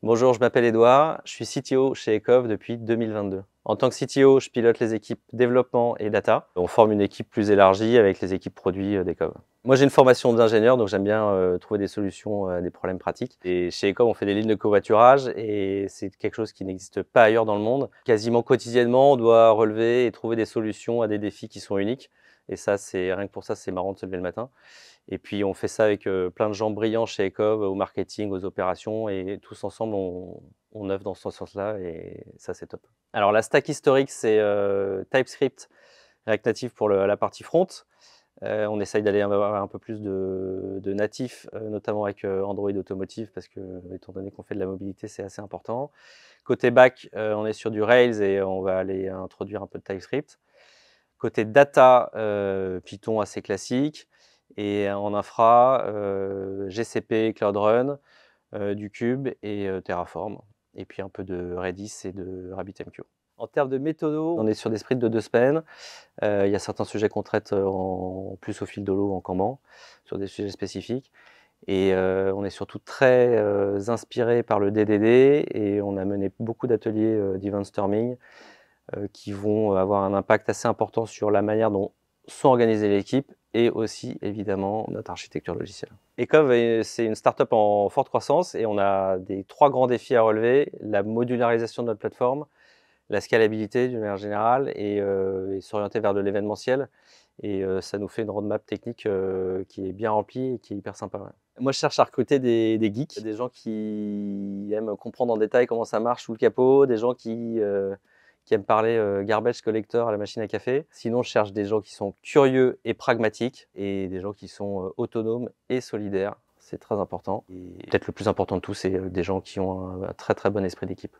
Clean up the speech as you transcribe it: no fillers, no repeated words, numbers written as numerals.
Bonjour, je m'appelle Edouard, je suis CTO chez Ecov depuis 2022. En tant que CTO, je pilote les équipes développement et data. On forme une équipe plus élargie avec les équipes produits d'Ecov. Moi, j'ai une formation d'ingénieur, donc j'aime bien trouver des solutions à des problèmes pratiques. Et chez Ecov, on fait des lignes de covoiturage et c'est quelque chose qui n'existe pas ailleurs dans le monde. Quasiment quotidiennement, on doit relever et trouver des solutions à des défis qui sont uniques. Et ça, rien que pour ça, c'est marrant de se lever le matin. Et puis on fait ça avec plein de gens brillants chez Ecov, au marketing, aux opérations, et tous ensemble, on œuvre dans ce sens-là, et ça, c'est top. Alors la stack historique, c'est TypeScript, React Native pour la partie front. On essaye d'aller avoir un peu plus de natif, notamment avec Android Automotive, parce que, étant donné qu'on fait de la mobilité, c'est assez important. Côté back, on est sur du Rails et on va aller introduire un peu de TypeScript. Côté data, Python assez classique, et en infra, GCP, Cloud Run, du Cube et Terraform, et puis un peu de Redis et de RabbitMQ. En termes de méthodo, on est sur des sprints de 2 semaines. Il y a certains sujets qu'on traite plus au fil de l'eau, en Kanban, sur des sujets spécifiques. Et on est surtout très inspiré par le DDD, et on a mené beaucoup d'ateliers d'event storming qui vont avoir un impact assez important sur la manière dont sont organisées l'équipe et aussi évidemment notre architecture logicielle. Ecov, c'est une startup en forte croissance et on a 3 grands défis à relever: la modularisation de notre plateforme, la scalabilité d'une manière générale, et s'orienter vers de l'événementiel. Et ça nous fait une roadmap technique qui est bien remplie et qui est hyper sympa. Ouais. Moi, je cherche à recruter des geeks, des gens qui aiment comprendre en détail comment ça marche sous le capot, des gens qui aiment parler garbage collector à la machine à café. Sinon, je cherche des gens qui sont curieux et pragmatiques, et des gens qui sont autonomes et solidaires. C'est très important. Et peut-être le plus important de tout, c'est des gens qui ont un très très bon esprit d'équipe.